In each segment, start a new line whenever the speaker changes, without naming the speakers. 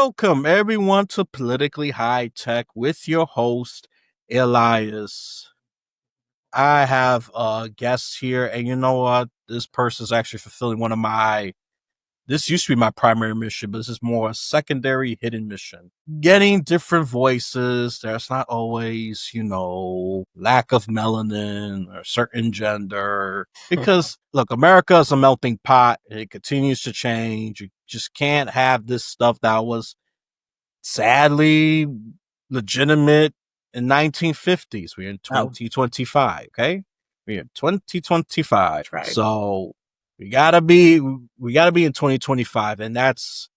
Welcome everyone to Politically High Tech with your host, Elias. I have a guest here, and you know what? This person is actually fulfilling one of my. This used to be my primary mission, but this is more a secondary hidden mission. Getting different voices. There's not always, lack of melanin or certain gender. Because, look, America is a melting pot. It continues to change. You just can't have this stuff that was sadly legitimate in 1950s. We're in 2025, okay? We're in 2025.
Right.
So we gotta be in 2025. And that's,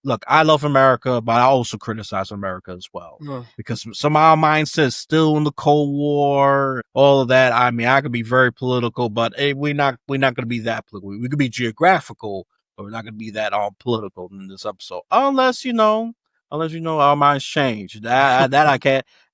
look, I love America, but I also criticize America as well. Because some of our mindset is still in the Cold War, all of that. I mean, I could be very political, but we're not gonna be that political. We could be geographical, but we're not gonna be that all political in this episode. Unless our minds change. That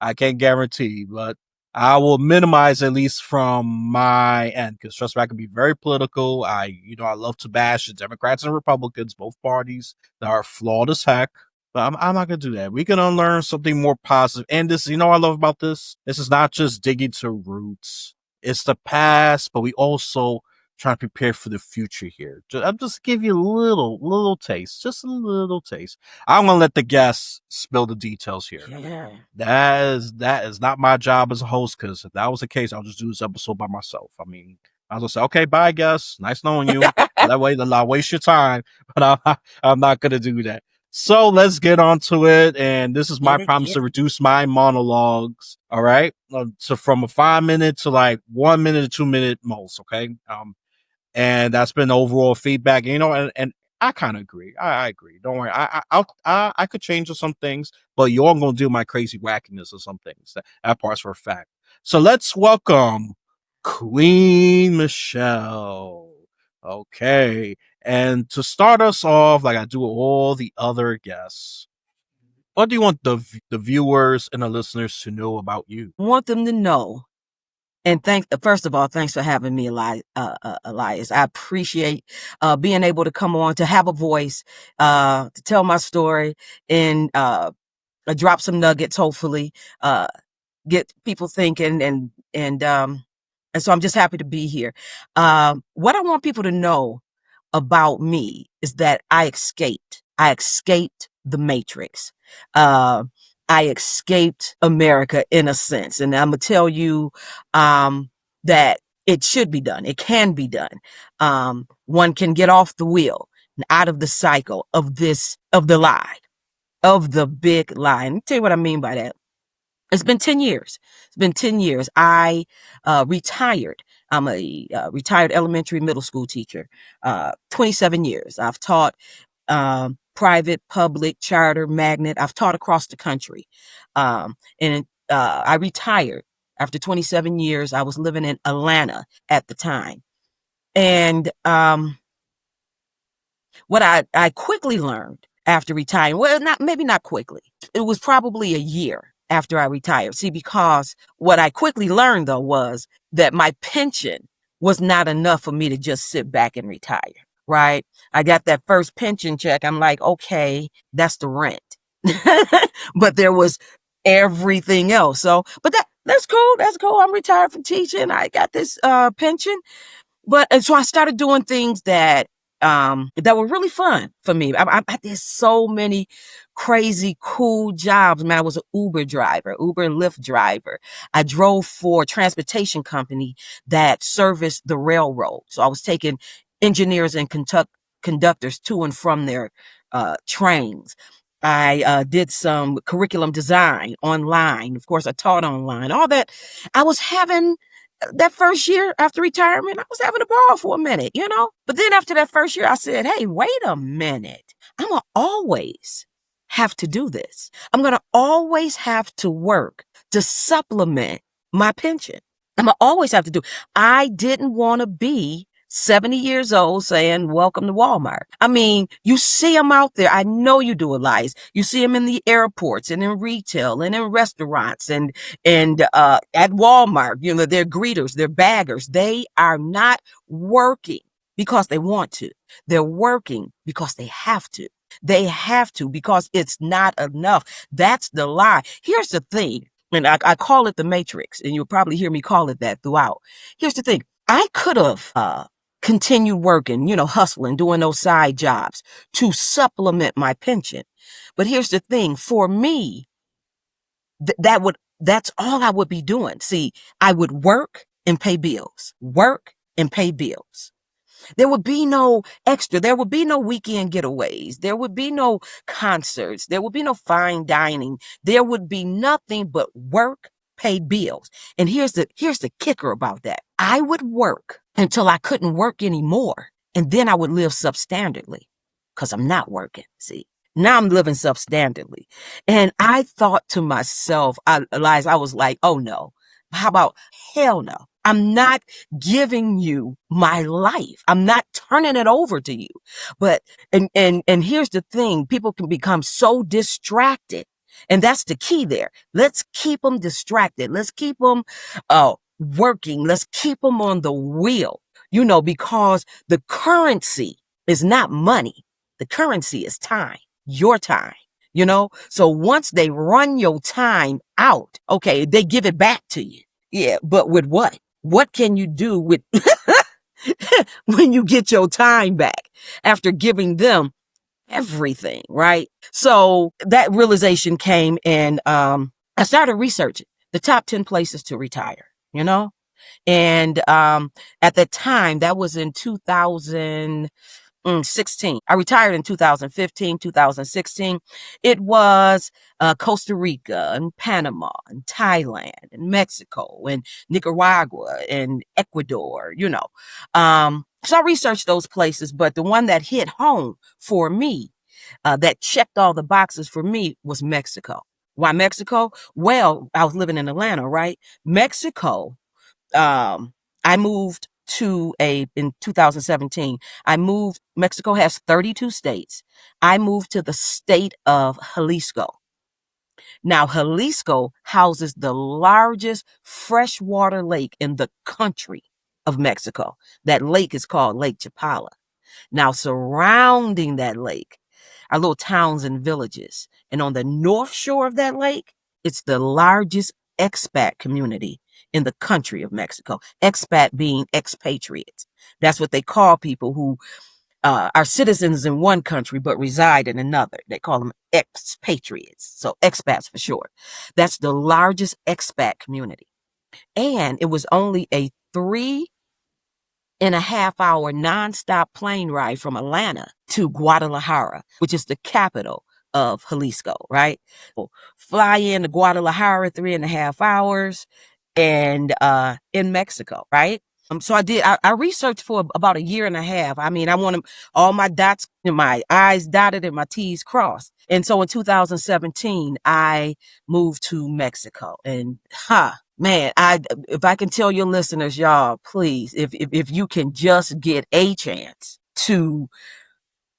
I can't guarantee, but I will minimize at least from my end, because trust me, I can be very political. I love to bash the Democrats and Republicans, both parties that are flawed as heck. But I'm not gonna do that. We can unlearn something more positive. And this, what I love about this? This is not just digging to roots. It's the past, but we also trying to prepare for the future here. I'll just give you a little taste, just a little taste. I'm gonna let the guests spill the details here.
Yeah.
That is not my job as a host, because if that was the case, I'll just do this episode by myself. I mean, I'll just say, okay, bye, guests. Nice knowing you. That way, I'll waste your time, but I'm not gonna do that. So let's get on to it. And this is my promise to reduce my monologues. All right. So from a 5 minute to like 1 minute to 2 minute most. Okay. And that's been overall feedback, and I kind of agree. I agree. Don't worry. I could change some things, but you're going to do my crazy wackiness or some things. That part's for a fact. So let's welcome Queen Michele. Okay. And to start us off, like I do with all the other guests, what do you want the viewers and the listeners to know about you?
I want them to know. And first of all, thanks for having me, Elias. I appreciate being able to come on, to have a voice, to tell my story, and drop some nuggets, hopefully, get people thinking, and so I'm just happy to be here. What I want people to know about me is that I escaped the Matrix. I escaped America in a sense. And I'm going to tell you that it should be done. It can be done. One can get off the wheel and out of the cycle of the lie, of the big lie. And I'll tell you what I mean by that. It's been 10 years. I retired. I'm a retired elementary middle school teacher. 27 years. I've taught private, public, charter, magnet. I've taught across the country. And I retired after 27 years. I was living in Atlanta at the time. And what I quickly learned after retiring, well, maybe not quickly. It was probably a year after I retired. See, because what I quickly learned, though, was that my pension was not enough for me to just sit back and retire. Right. I got that first pension check. I'm like, okay, that's the rent. But there was everything else. So, but that's cool. That's cool. I'm retired from teaching. I got this pension. And so I started doing things that were really fun for me. I did so many crazy, cool jobs. Man, I was an Uber and Lyft driver. I drove for a transportation company that serviced the railroad. So I was taking engineers and conductors to and from their trains. I did some curriculum design online. Of course, I taught online. All that. I was having that first year after retirement, I was having a ball for a minute, But then after that first year, I said, hey, wait a minute. I'm going to always have to do this. I'm going to always have to work to supplement my pension. I'm going to always have to do. I didn't want to be 70 years old saying, welcome to Walmart. I mean, you see them out there. I know you do, Elias. You see them in the airports and in retail and in restaurants and at Walmart. They're greeters, they're baggers. They are not working because they want to. They're working because they have to. They have to, because it's not enough. That's the lie. Here's the thing. And I call it the matrix, and you'll probably hear me call it that throughout. Here's the thing. I could have continued working, hustling, doing those side jobs to supplement my pension. But here's the thing. For me, that's all I would be doing. See, I would work and pay bills, work and pay bills. There would be no extra. There would be no weekend getaways. There would be no concerts. There would be no fine dining. There would be nothing but work, pay bills. And here's the kicker about that. I would work until I couldn't work anymore. And then I would live substandardly because I'm not working. See, now I'm living substandardly. And I thought to myself, I was like, oh no, how about hell no? I'm not giving you my life. I'm not turning it over to you. But, and here's the thing, people can become so distracted. And that's the key there. Let's keep them distracted. Let's keep them, working. Let's keep them on the wheel, because the currency is not money. The currency is time, your time. So once they run your time out, okay, they give it back to you. Yeah, but with what? What can you do with when you get your time back after giving them everything, right? So that realization came, and I started researching the top 10 places to retire, and at that time, that was in 2016. I retired in 2015, 2016. It was Costa Rica and Panama and Thailand and Mexico and Nicaragua and Ecuador, So I researched those places, but the one that hit home for me, that checked all the boxes for me, was Mexico. Why Mexico? Well, I was living in Atlanta, right? Mexico, I moved in 2017, Mexico has 32 states. I moved to the state of Jalisco. Now, Jalisco houses the largest freshwater lake in the country of Mexico. That lake is called Lake Chapala. Now, surrounding that lake are little towns and villages. And on the north shore of that lake, it's the largest expat community in the country of Mexico. Expat being expatriates. That's what they call people who are citizens in one country but reside in another. They call them expatriates. So expats for short. That's the largest expat community. And it was only a 3.5-hour nonstop plane ride from Atlanta to Guadalajara, which is the capital of Jalisco, right? So fly into Guadalajara, 3.5 hours, and in Mexico, right? So I researched for about 1.5 years. I mean, I wanted all my dots and my I's dotted and my T's crossed. And so in 2017, I moved to Mexico. And man, if I can tell your listeners, y'all, please, if you can just get a chance to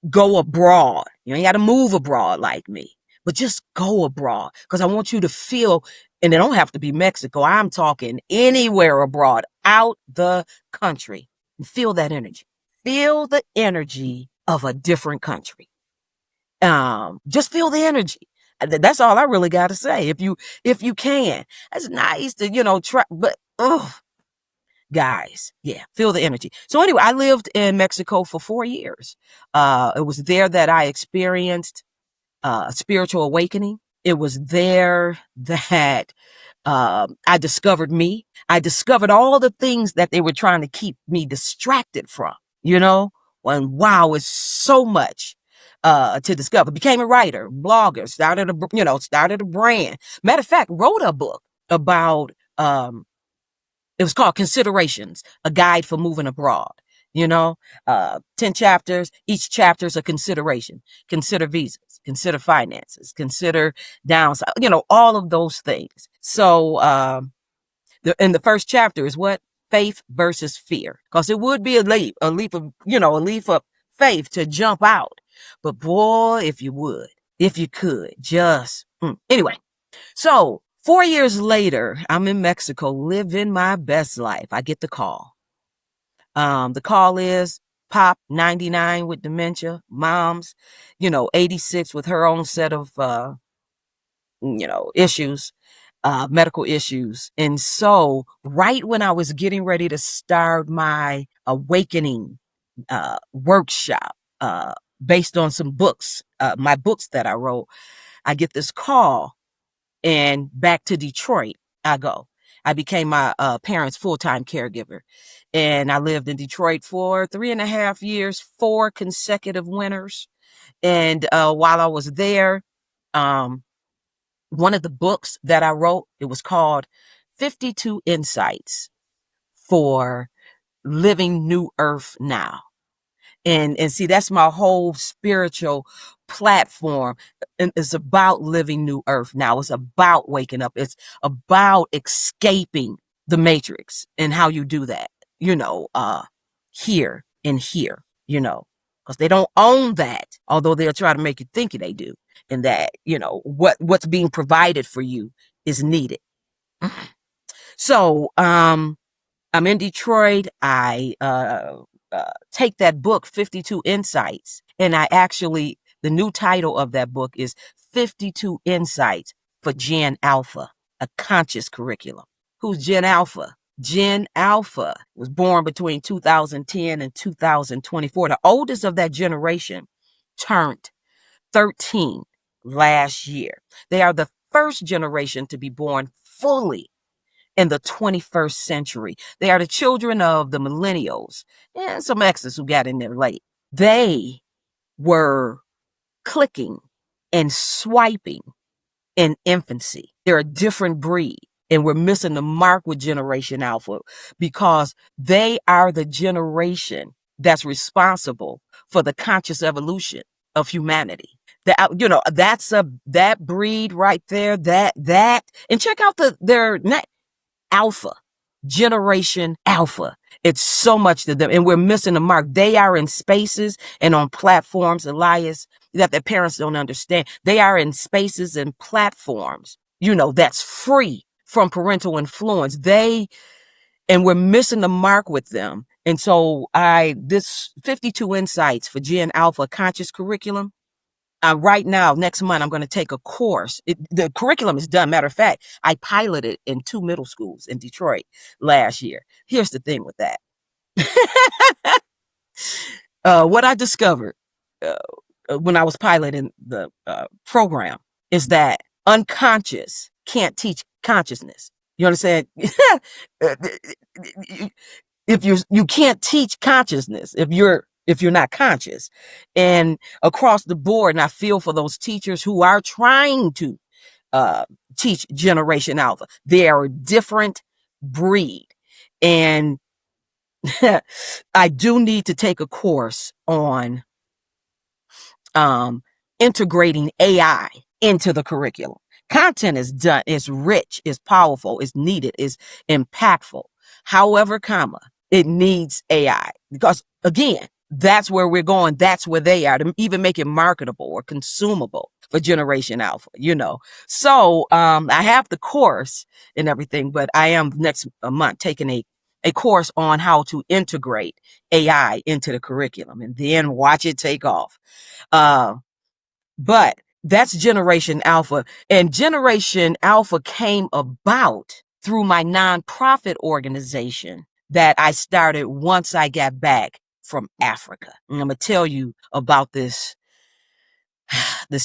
go abroad, you ain't got to move abroad like me, but just go abroad, because I want you to feel, and it don't have to be Mexico. I'm talking anywhere abroad, out the country, and feel that energy. Feel the energy of a different country. Just feel the energy. That's all I really got to say. If you can, that's nice to, try, but, guys, yeah, feel the energy. So anyway, I lived in Mexico for 4 years. It was there that I experienced a spiritual awakening. It was there that I discovered me. I discovered all the things that they were trying to keep me distracted from, and wow, it's so much to discover. Became a writer, blogger, started a brand. Matter of fact, wrote a book about, it was called Considerations, a guide for moving abroad. 10 chapters, each chapter is a consideration. Consider visas, consider finances, consider downside, all of those things. So, in the first chapter is what? Faith versus fear. Because it would be a leap of faith to jump out. But boy, if you could, just, anyway. So 4 years later, I'm in Mexico living my best life. I get the call. The call is, Pop, 99 with dementia. Mom's, 86 with her own set of, issues, medical issues. And so right when I was getting ready to start my awakening workshop, based on some books, my books that I wrote, I get this call, and back to Detroit I go. I became my parents' full-time caregiver. And I lived in Detroit for 3.5 years, 4 consecutive winters. And while I was there, um, one of the books that I wrote, it was called 52 Insights for Living New Earth Now. And see, that's my whole spiritual platform. And it's about living new earth now. It's about waking up. It's about escaping the matrix and how you do that, here and here, because they don't own that, although they'll try to make you think they do. And that, what's being provided for you is needed. So, I'm in Detroit. I take that book, 52 Insights, and the new title of that book is 52 Insights for Gen Alpha, a conscious curriculum. Who's Gen Alpha? Gen Alpha was born between 2010 and 2024. The oldest of that generation turned 13 last year. They are the first generation to be born fully in the 21st century. They are the children of the millennials and some X's who got in there late. They were clicking and swiping in infancy. They're a different breed, and we're missing the mark with Generation Alpha because they are the generation that's responsible for the conscious evolution of humanity. That breed right there, and check out their Alpha, Generation Alpha. It's so much to them, and we're missing the mark. They are in spaces and on platforms, Elias, that their parents don't understand. They are in spaces and platforms, that's free from parental influence. And we're missing the mark with them. And so this 52 Insights for Gen Alpha conscious curriculum, right now, next month, I'm going to take a course. The curriculum is done. Matter of fact, I piloted in 2 middle schools in Detroit last year. Here's the thing with that. What I discovered when I was piloting the program is that unconscious can't teach consciousness. You understand? If you can't teach consciousness if you're not conscious. And across the board, and I feel for those teachers who are trying to teach Generation Alpha, they are a different breed. And I do need to take a course on integrating AI into the curriculum. Content is done, it's rich, it's powerful, it's needed, it's impactful. However, it needs AI because, again, that's where we're going. That's where they are, to even make it marketable or consumable for Generation Alpha, So I have the course and everything, but I am next month taking a course on how to integrate AI into the curriculum and then watch it take off. But that's Generation Alpha. And Generation Alpha came about through my nonprofit organization that I started once I got back from Africa. And I'm going to tell you about this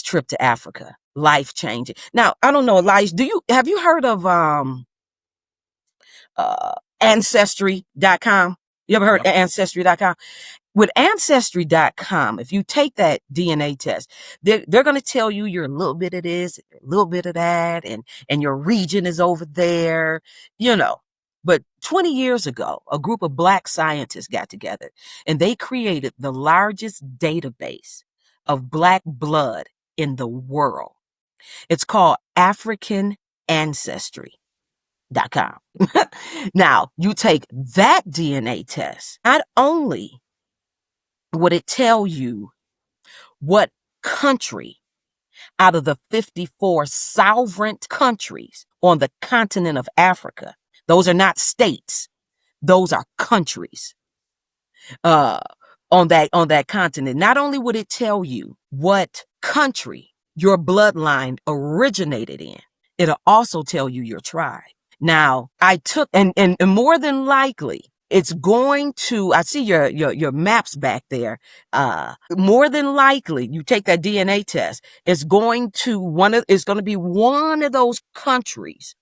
trip to Africa. Life changing. Now, I don't know, Elijah, have you heard of ancestry.com? You ever heard of ancestry.com? With ancestry.com, if you take that DNA test, they're going to tell you you're a little bit of this, a little bit of that, and your region is over there, But 20 years ago, a group of Black scientists got together and they created the largest database of Black blood in the world. It's called African Ancestry.com. Now, you take that DNA test, not only would it tell you what country out of the 54 sovereign countries on the continent of Africa, those are not states, those are countries, on that continent. Not only would it tell you what country your bloodline originated in, it'll also tell you your tribe. Now, I took and more than likely it's going to, I see your maps back there. More than likely, you take that DNA test, it's going to be one of those countries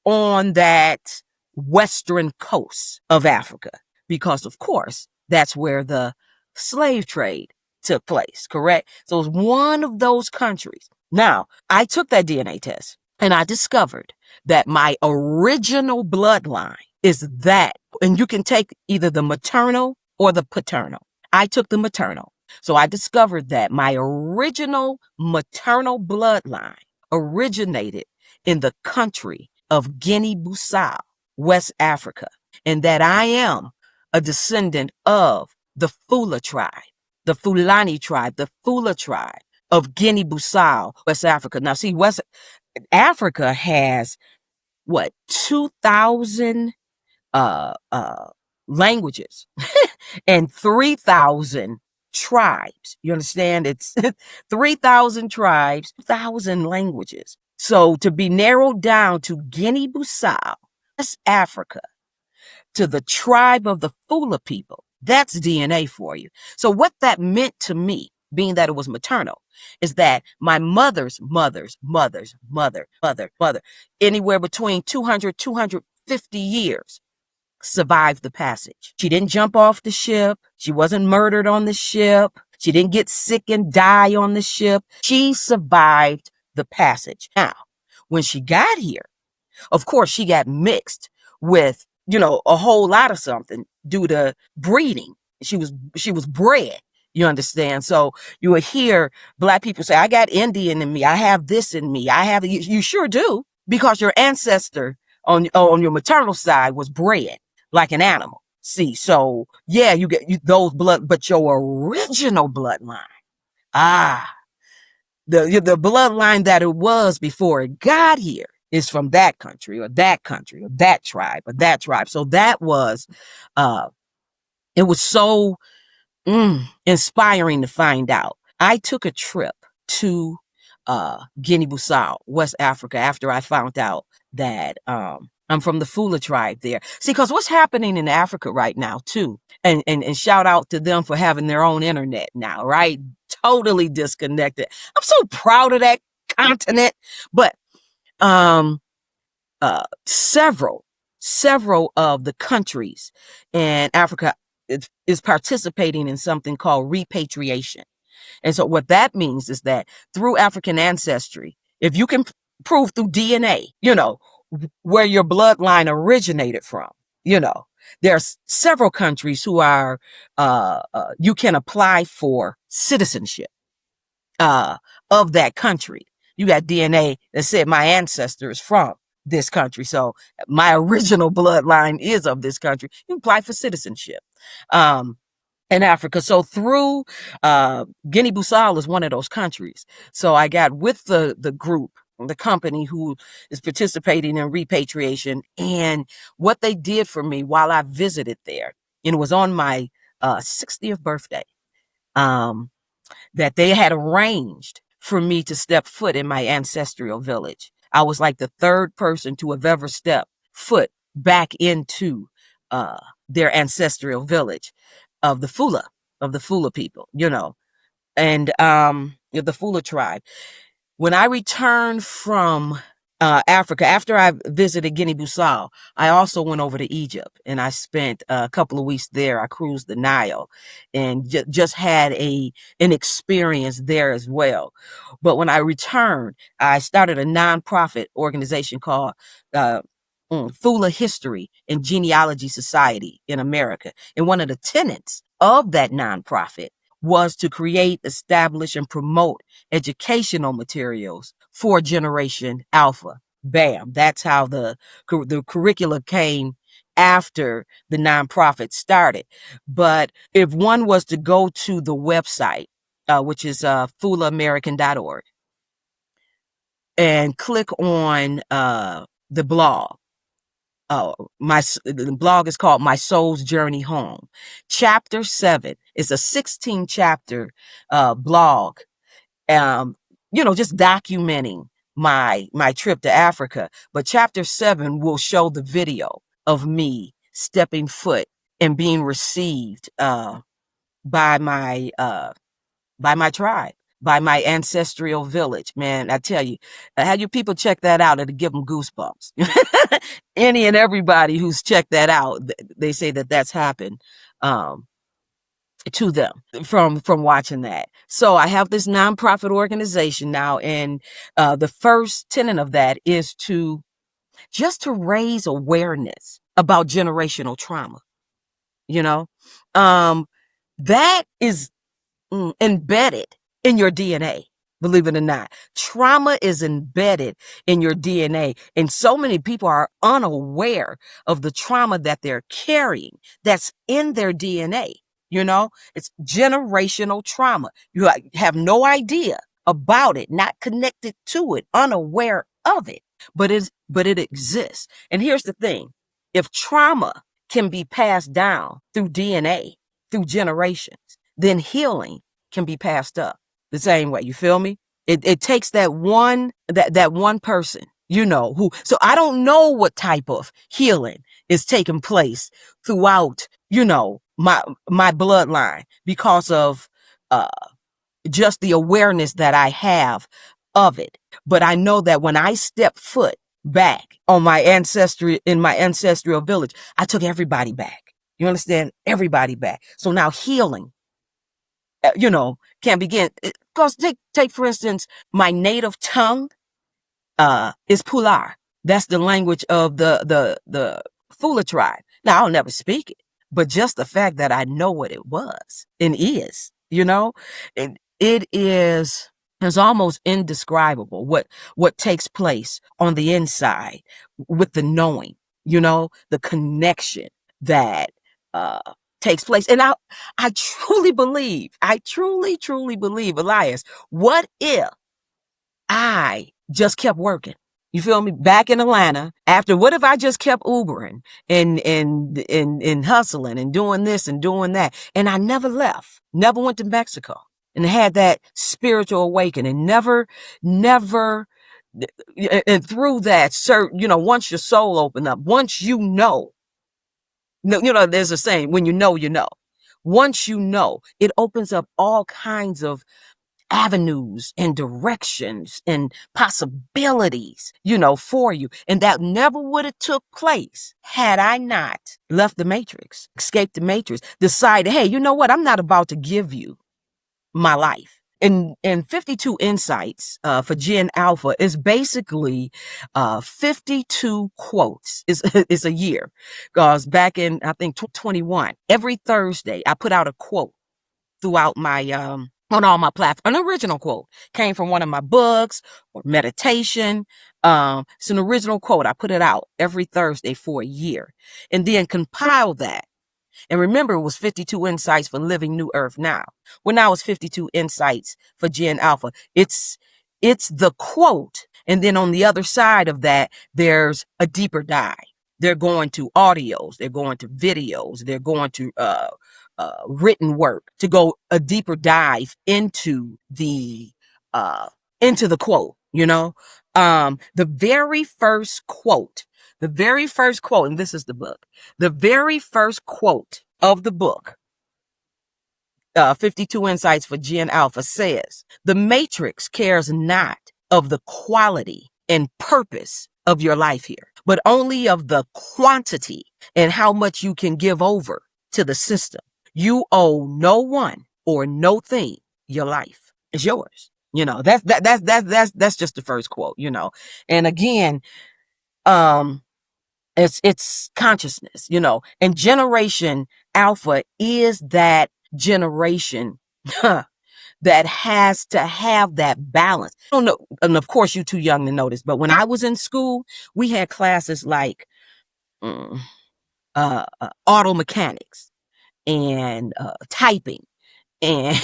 on that western coast of Africa, because of course, that's where the slave trade took place, correct? So it's one of those countries. Now, I took that DNA test and I discovered that my original bloodline is that. And you can take either the maternal or the paternal. I took the maternal. So I discovered that my original maternal bloodline originated in the country of Guinea-Bissau, West Africa, and that I am a descendant of the Fula tribe, the Fulani tribe, the Fula tribe of Guinea-Bissau, West Africa. Now, see, West Africa has what, 2,000 languages and 3,000 tribes. You understand? It's 3,000 tribes, 1,000 languages. So to be narrowed down to Guinea-Bissau, West Africa, to the tribe of the Fula people, that's DNA for you. So what that meant to me, being that it was maternal, is that my mother's mother's mother's mother, anywhere between 200, 250 years, survived the passage. She didn't jump off the ship. She wasn't murdered on the ship. She didn't get sick and die on the ship. She survived the passage. Now, when she got here, of course, she got mixed with, a whole lot of something due to breeding. She was bred. You understand? So you will hear Black people say, I got Indian in me. I have this in me. You sure do, because your ancestor on your maternal side was bred like an animal. See, so yeah, you get those blood, but your original bloodline, the bloodline that it was before it got here, is from that country or that country or that tribe or that tribe. So that was, it was so inspiring to find out. I took a trip to Guinea-Bissau, West Africa, after I found out that I'm from the Fula tribe there. See, because what's happening in Africa right now, too, and shout out to them for having their own internet now, right? Totally disconnected. I'm so proud of that continent. But several of the countries in Africa is participating in something called repatriation. And so what that means is that through African ancestry, if you can prove through DNA, where your bloodline originated from, there's several countries who are, you can apply for citizenship of that country. You got DNA that said my ancestor is from this country. So my original bloodline is of this country. You apply for citizenship. In Africa. So through Guinea-Bissau is one of those countries. So I got with the group, the company who is participating in repatriation, and what they did for me while I visited there, and it was on my 60th birthday, that they had arranged for me to step foot in my ancestral village. I was like the third person to have ever stepped foot back into their ancestral village of the Fula people, and the Fula tribe. When I returned from Africa, after I visited Guinea-Bissau, I also went over to Egypt, and I spent a couple of weeks there. I cruised the Nile and just had an experience there as well. But when I returned, I started a nonprofit organization called Fula History and Genealogy Society in America. And one of the tenets of that nonprofit was to create, establish, and promote educational materials for Generation Alpha. Bam. That's how the curricula came after the nonprofit started. But if one was to go to the website, which is fulaamerican.org, and click on the blog, The blog is called My Soul's Journey Home. Chapter 7 is a 16 chapter blog, just documenting my trip to Africa. But chapter 7 will show the video of me stepping foot and being received by my tribe, by my ancestral village. Man, I tell you, have your people check that out. It'll give them goosebumps. Any and everybody who's checked that out, they say that that's happened to them from watching that. So I have this nonprofit organization now, and the first tenet of that is to raise awareness about generational trauma. That is embedded in your DNA. Believe it or not, trauma is embedded in your DNA. And so many people are unaware of the trauma that they're carrying that's in their DNA. It's generational trauma. You have no idea about it, not connected to it, unaware of it, but it exists. And here's the thing. If trauma can be passed down through DNA, through generations, then healing can be passed up the same way. You feel me? It takes that one person, so I don't know what type of healing is taking place throughout, my bloodline, because of just the awareness that I have of it. But I know that when I step foot back on my ancestry, in my ancestral village, I took everybody back. You understand? Everybody back. So now healing, can begin. Because take for instance, my native tongue is Pular. That's the language of the Fula tribe. Now I'll never speak it, but just the fact that I know what it was and is, it is almost indescribable what takes place on the inside with the knowing, the connection that takes place. And I truly believe, truly believe, Elias, what if I just kept working? You feel me? Back in Atlanta, what if I just kept Ubering and hustling and doing this and doing that? And I never left, never went to Mexico and had that spiritual awakening, never, and through that, once your soul opened up, once there's a saying, when you know, once it opens up all kinds of avenues and directions and possibilities, for you. And that never would have took place had I not left the matrix, escaped the matrix, decided, hey, you know what? I'm not about to give you my life. And 52 Insights for Gen Alpha is basically 52 quotes. It's a year. Because back in, I think, 2021, every Thursday, I put out a quote throughout my on all my platforms. An original quote came from one of my books or meditation. It's an original quote. I put it out every Thursday for a year and then compile that. And remember, it was 52 Insights for Living New Earth Now. Well, now it's 52 Insights for Gen Alpha. It's the quote. And then on the other side of that, there's a deeper dive. They're going to audios. They're going to videos. They're going to written work to go a deeper dive into the quote, the very first quote, and this is the book, the very first quote of the book, 52 Insights for Gen Alpha says, the matrix cares not of the quality and purpose of your life here, but only of the quantity and how much you can give over to the system. You owe no one or no thing your life. It's yours. That's just the first quote, And again, it's consciousness, and Generation Alpha is that generation that has to have that balance. I don't know, and of course you're too young to know this, but when I was in school, we had classes like auto mechanics and typing and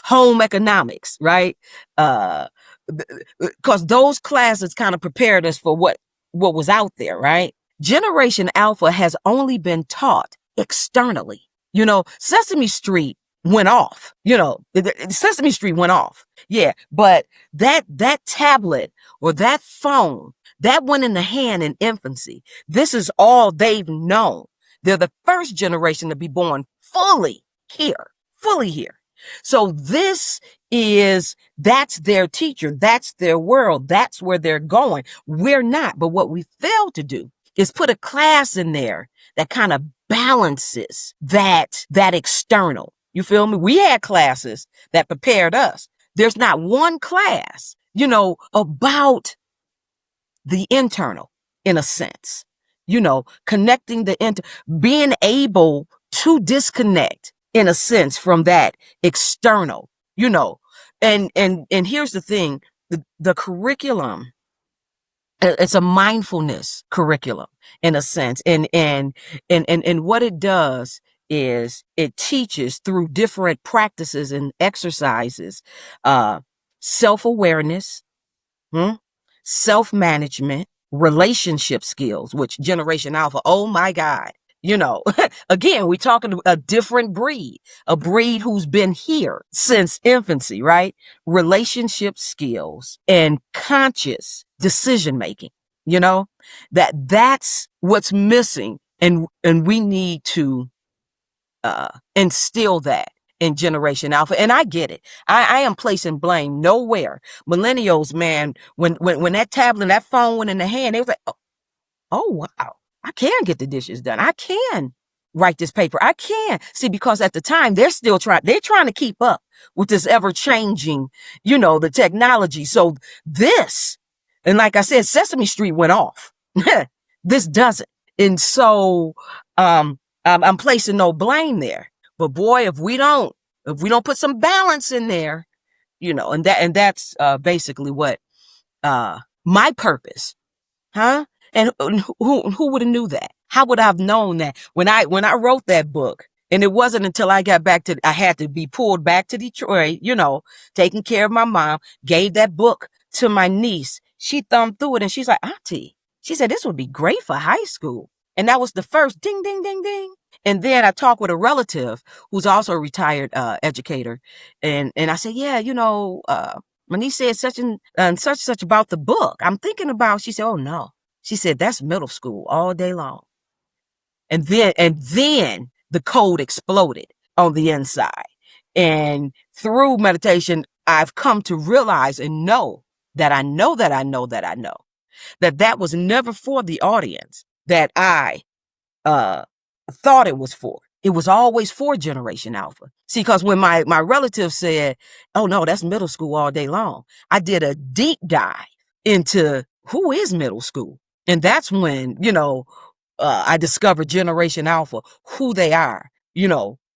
home economics, right? Because those classes kind of prepared us for what was out there, right? Generation Alpha has only been taught externally. Sesame Street went off. Sesame Street went off. Yeah, but that tablet or that phone, that went in the hand in infancy. This is all they've known. They're the first generation to be born fully here. So that's their teacher. That's their world. That's where they're going. We're not. But what we fail to do is put a class in there that kind of balances that external. You feel me? We had classes that prepared us. There's not one class, about the internal, in a sense, connecting being able to disconnect, in a sense, from that external, and here's the thing, the curriculum, it's a mindfulness curriculum, in a sense, and what it does is it teaches through different practices and exercises, self-awareness, self-management, relationship skills, which Generation Alpha, oh my God, again, we're talking a different breed, a breed who's been here since infancy, right? Relationship skills and conscious decision making, that's what's missing. And we need to instill that in Generation Alpha. And I get it. I am placing blame nowhere. Millennials, man, when that tablet and that phone went in the hand, they was like, oh wow, I can get the dishes done. I can write this paper. I can. See, because at the time they're trying to keep up with this ever changing, the technology. So and like I said, Sesame Street went off. This doesn't. And so, I'm placing no blame there. But boy, if we don't put some balance in there, and that's basically what my purpose, huh? And who would have knew that? How would I have known that when I wrote that book? And it wasn't until I had to be pulled back to Detroit, taking care of my mom, gave that book to my niece. She thumbed through it and she's like, Auntie, she said, this would be great for high school. And that was the first ding, ding, ding, ding. And then I talked with a relative who's also a retired educator. And I said, yeah, my niece said such and such about the book. I'm thinking about, she said, oh no. She said, that's middle school all day long. And then the code exploded on the inside. And through meditation, I've come to realize and know that that was never for the audience that I thought it was for. It was always for Generation Alpha. See, because when my relative said, oh no, that's middle school all day long, I did a deep dive into who is middle school. And that's when, I discovered Generation Alpha, who they are,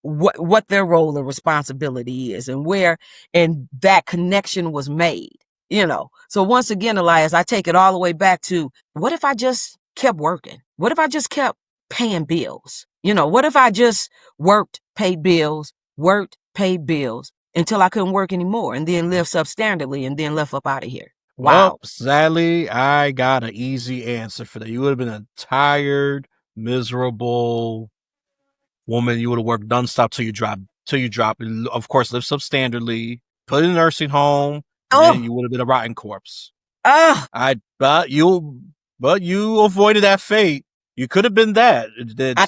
what their role and responsibility is and that connection was made, So once again, Elias, I take it all the way back to, what if I just kept working? What if I just kept paying bills? What if I just worked, paid bills until I couldn't work anymore and then lived substandardly and then left up out of here? Wow.
Well, sadly, I got an easy answer for that. You would have been a tired, miserable woman. You would have worked nonstop till you drop. Of course, live substandardly, put in a nursing home, and then you would have been a rotten corpse. But you avoided that fate. You could have been that.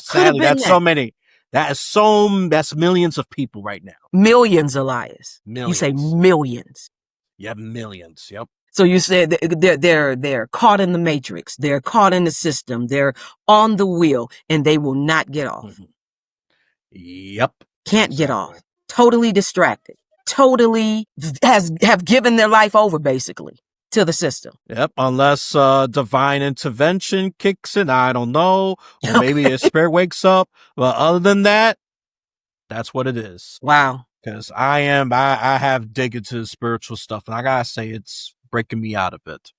Sadly, that's so many. That's millions of people right now.
Millions, Elias.
Millions.
You say millions.
Yeah, millions. Yep.
So you said they're caught in the matrix. They're caught in the system. They're on the wheel and they will not get off.
Mm-hmm. Yep.
Can't get off. Totally distracted. Totally have given their life over basically to the system.
Yep. Unless divine intervention kicks in, I don't know. Or maybe a spirit wakes up. But other than that, that's what it is.
Wow.
Because I have dig into spiritual stuff, and I gotta say it's breaking me out of it.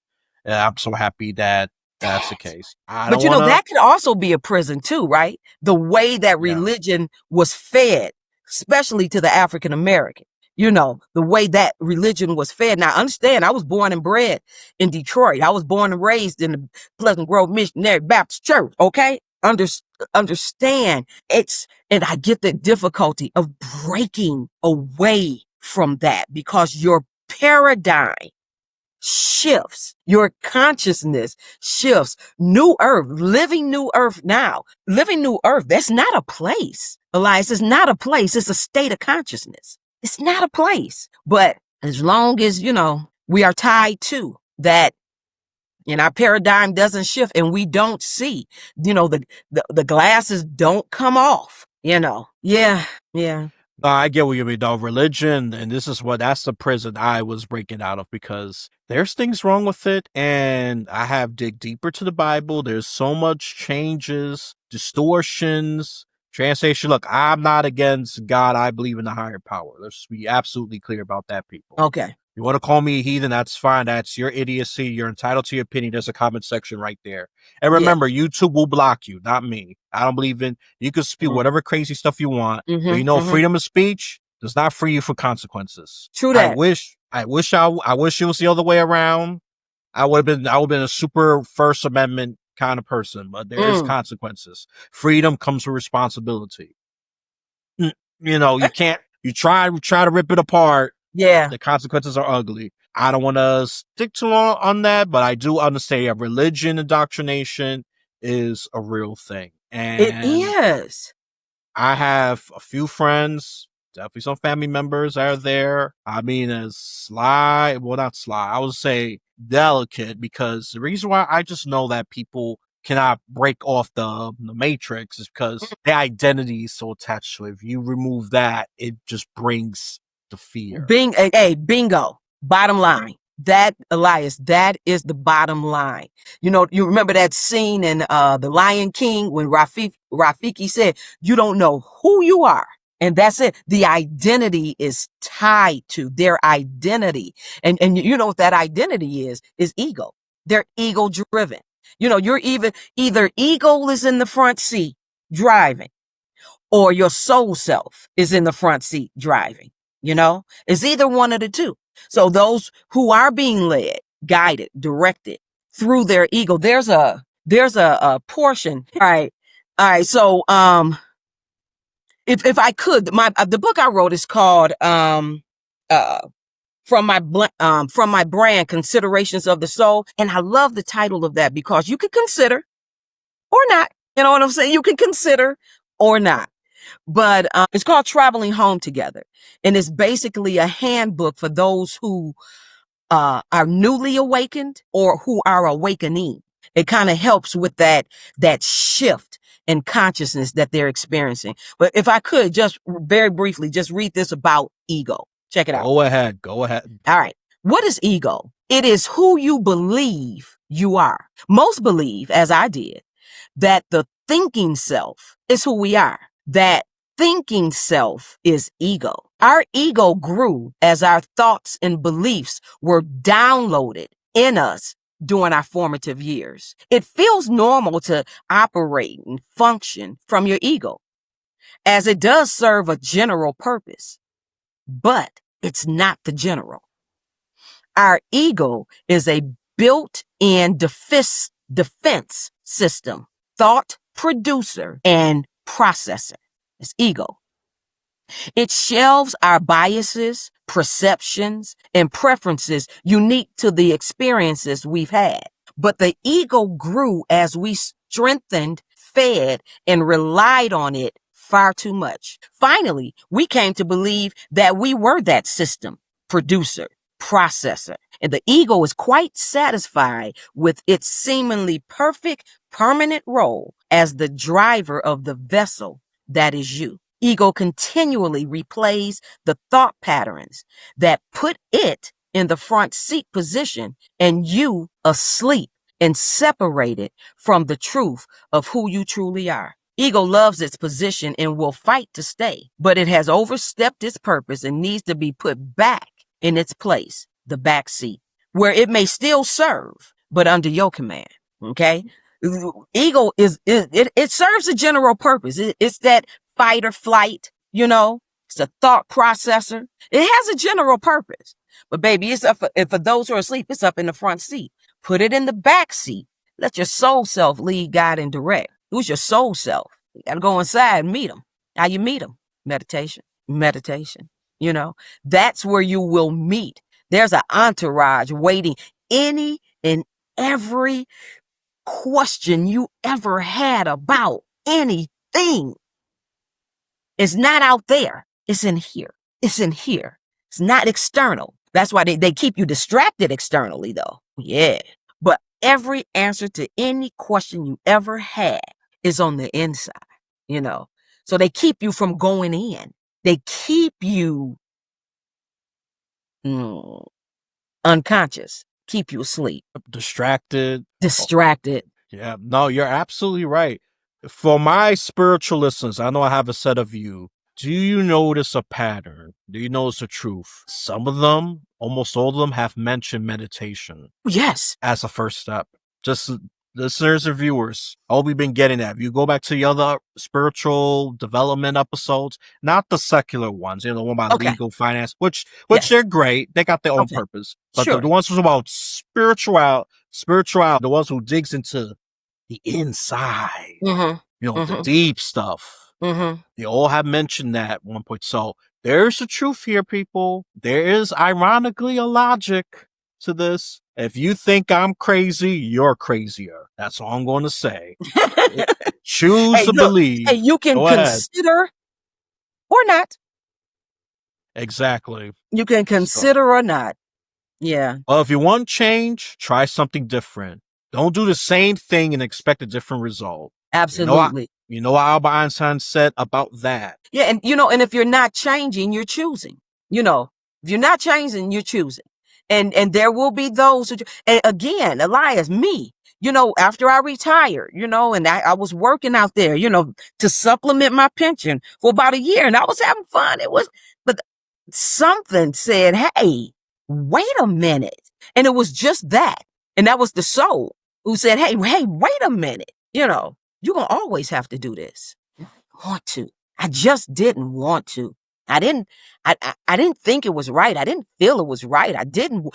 And I'm so happy that that's the case.
But that could also be a prison too, right? The way that religion was fed, especially to the African American. the way that religion was fed. Now, understand, I was born and bred in Detroit. I was born and raised in the Pleasant Grove Missionary Baptist Church. Okay. Understand and I get the difficulty of breaking away from that because your paradigm shifts, your consciousness shifts. New earth, living new earth now. Living new earth, that's not a place. Elias, it's not a place. It's a state of consciousness. It's not a place. But as long as, we are tied to that, and our paradigm doesn't shift and we don't see, the glasses don't come off, Yeah.
I get what you mean, though. Religion, and that's the prison I was breaking out of, because there's things wrong with it, and I have dig deeper to the Bible. There's so much changes, distortions, translation. Look, I'm not against God. I believe in the higher power. Let's be absolutely clear about that, people.
Okay.
You want to call me a heathen, that's fine. That's your idiocy. You're entitled to your opinion. There's a comment section right there. And remember, YouTube will block you, not me. I don't believe you can speak whatever crazy stuff you want. But freedom of speech does not free you from consequences.
True that.
I wish it was the other way around. I would have been a super First Amendment kind of person, but there is consequences. Freedom comes with responsibility. You can't, you try to rip it apart.
Yeah.
The consequences are ugly. I don't want to stick too long on that, but I do understand religion indoctrination is a real thing. And
it is.
I have a few friends, definitely some family members are there. I mean, as sly, well, not sly, I would say delicate, because the reason why I just know that people cannot break off the matrix is because their identity is so attached to it. If you remove that, it just brings the fear.
Bingo. Bottom line. That, Elias, that is the bottom line. You remember that scene in The Lion King when Rafiki said, you don't know who you are. And that's it. The identity is tied to their identity. And you know what that identity is ego. They're ego driven. You're either ego is in the front seat driving, or your soul self is in the front seat driving. It's either one of the two. So those who are being led, guided, directed through their ego, there's a portion. All right. So, if I could, the book I wrote is called, from my brand, Considerations of the Soul. And I love the title of that because you can consider or not. You know what I'm saying? You can consider or not. But it's called Traveling Home Together. And it's basically a handbook for those who are newly awakened or who are awakening. It kind of helps with that shift in consciousness that they're experiencing. But if I could just very briefly just read this about ego. Check it out.
Go ahead.
All right. What is ego? It is who you believe you are. Most believe, as I did, that the thinking self is who we are. That thinking self is ego. Our ego grew as our thoughts and beliefs were downloaded in us during our formative years. It feels normal to operate and function from your ego, as it does serve a general purpose, but it's not the general. Our ego is a built-in defense system, thought producer and processor. It's ego. It shelves our biases, perceptions, and preferences unique to the experiences we've had. But the ego grew as we strengthened, fed, and relied on it far too much. Finally, we came to believe that we were that system, producer, processor, and the ego is quite satisfied with its seemingly perfect, permanent role as the driver of the vessel that is you. Ego continually replays the thought patterns that put it in the front seat position and you asleep and separated from the truth of who you truly are. Ego loves its position and will fight to stay, but it has overstepped its purpose and needs to be put back in its place, the back seat, where it may still serve, but under your command. Okay? Ego it serves a general purpose. It's that fight or flight, It's a thought processor. It has a general purpose. But baby, it's up for those who are asleep, it's up in the front seat. Put it in the back seat. Let your soul self lead, guide, and direct. Who's your soul self? You got to go inside and meet them. How you meet them? Meditation. You know, that's where you will meet. There's an entourage waiting. Any and every question you ever had about anything is not out there. It's in here. It's in here. It's not external. That's why they keep you distracted externally, though. Yeah. But every answer to any question you ever had is on the inside, you know. So they keep you from going in. They keep you unconscious, keep you asleep.
Distracted.
Yeah,
no, you're absolutely right. For my spiritual listeners, I know I have a set of you. Do you notice a pattern? Do you notice a truth? Some of them, almost all of them, have mentioned meditation.
Yes.
As a first step. Just listeners and viewers, all we've been getting at. If you go back to the other spiritual development episodes, not the secular ones, the one about legal finance, which they're great. They got their own purpose. But the ones who's about spiritual, the ones who digs into the inside, the deep stuff. They all have mentioned that at one point. So there's a truth here, people. There is ironically a logic to this. If you think I'm crazy, you're crazier. That's all I'm going to say. Choose to believe.
Hey, you can consider or not.
Exactly.
You can consider or not. Yeah.
Well, if you want change, try something different. Don't do the same thing and expect a different result.
Absolutely.
You know what Albert Einstein said about that?
Yeah, and and if you're not changing, you're choosing. If you're not changing, you're choosing. And there will be those who, and again, Elias, me, after I retired, and I was working out there, to supplement my pension for about a year, and I was having fun. But something said, hey, wait a minute. And it was just that. And that was the soul who said, hey, wait a minute. You're going to always have to do this. I want to. I just didn't want to. I didn't think it was right. I didn't feel it was right. I didn't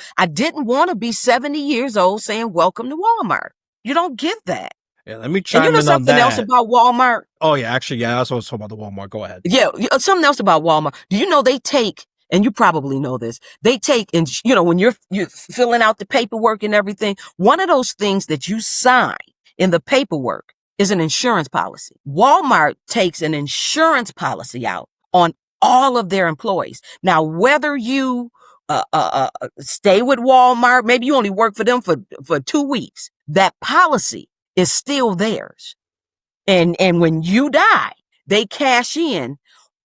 want to be 70 years old saying, welcome to Walmart. You don't get that.
Yeah, let me chime in on that.
Something else about Walmart?
Oh, yeah, actually, yeah, that's what I was talking about the Walmart. Go ahead.
Yeah, something else about Walmart. Do you know they take, and you probably know this, they take, and when you're filling out the paperwork and everything, one of those things that you sign in the paperwork is an insurance policy. Walmart takes an insurance policy out on all of their employees. Now, whether you stay with Walmart, maybe you only work for them for 2 weeks, that policy is still theirs. And when you die, they cash in